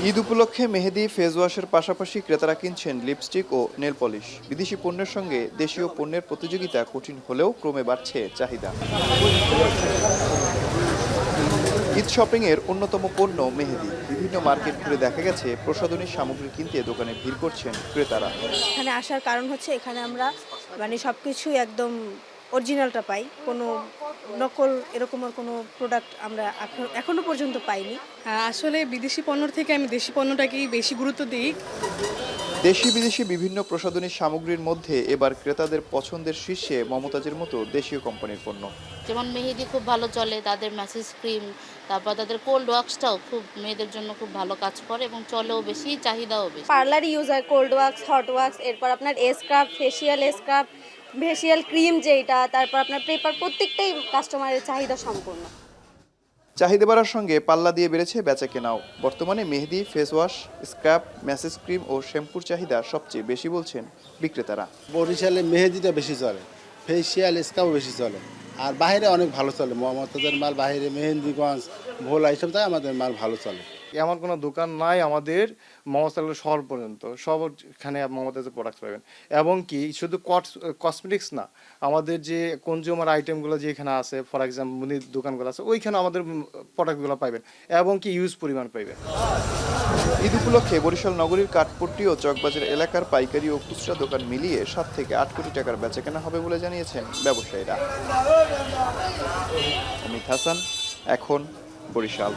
ঈদ উপলক্ষে মেহেদি ফেস ওয়াশের পাশাপাশি ক্রেতারা কিনছেন লিপস্টিক ও নেল পলিশ। বিদেশি পণ্যের সঙ্গে দেশীয় পণ্যের প্রতিযোগিতা কঠিন হলেও ক্রমে বাড়ছে চাহিদা। ঈদ শপিং এর অন্যতম পণ্য মেহেদি। বিভিন্ন মার্কেট ঘুরে দেখা গেছে প্রসাধনী সামগ্রী কিনতে দোকানে ভিড় করছেন ক্রেতারা। এখানে আসার কারণ হচ্ছে এখানে আমরা সবকিছুই একদম অরিজিনালটা পাই, কোনো নকল এরকমের কোনো প্রোডাক্ট আমরা এখনো পর্যন্ত পাইনি। আসলে বিদেশি পণ্যর থেকে আমি দেশি পণ্যটাকেই বেশি গুরুত্ব দিই। দেশি বিদেশি বিভিন্ন প্রসাধনী সামগ্রীর মধ্যে এবার ক্রেতাদের পছন্দের শীর্ষে মমতাজের মতো দেশীয় কোম্পানির পণ্য। যেমন মেহেদি খুব ভালো চলে, তাদের ম্যাসেজ ক্রিম, তারপর তাদের কোল্ড ওয়াক্সটাও খুব মেয়েদের জন্য খুব ভালো কাজ করে এবং চলেও বেশি, চাহিদাও বেশি। পার্লার ইউজ হয় কোল্ড ওয়াক্স, হট ওয়াক্স, এরপর আপনার স্ক্রাব, ফেসিয়াল ফেসিয়াল ক্রিম যেটা, তারপর আপনার পেপার, প্রত্যেকটাই কাস্টমারের চাহিদা সম্পূর্ণ। চাহিদা বাড়ার সঙ্গে পাল্লা দিয়ে বেড়েছে বেচাকেনাও। বর্তমানে mehndi, face wash, scrub, massage cream ও শ্যাম্পুর চাহিদা সবচেয়ে বেশি বলছেন বিক্রেতারা। বরিশালে মেহেদিটা বেশি চলে, ফেসিয়াল স্ক্রাবও বেশি চলে, আর বাইরে অনেক ভালো চলে। মমতাজের মাল বাইরে, মেহেন্দিগঞ্জ, ভোলা এইসব জায়গায় আমাদের মাল ভালো চলে। এমন কোনো দোকান নাই আমাদের মমতাজ শহর পর্যন্ত, সবখানে মমতাজের প্রোডাক্ট পাবেন। এবং কি শুধু কসমেটিক্স না, আমাদের যে কনজিউমার আইটেমগুলো যেখানে আছে, ফর এক্সাম্পল মুদির দোকানগুলো আছে, ওইখানে আমাদের প্রোডাক্টগুলো পাইবেন এবং কি ইউজ পরিমাণ পাইবেন। ঈদ উপলক্ষে বরিশাল নগরীর কাঠপট্টি ও চকবাজার এলাকার পাইকারি ও খুচরা দোকান মিলিয়ে 7 থেকে 8 কোটি টাকার বেচাকেনা হবে বলে জানিয়েছেন ব্যবসায়ীরা। অমিত হাসান, এখন, বরিশাল।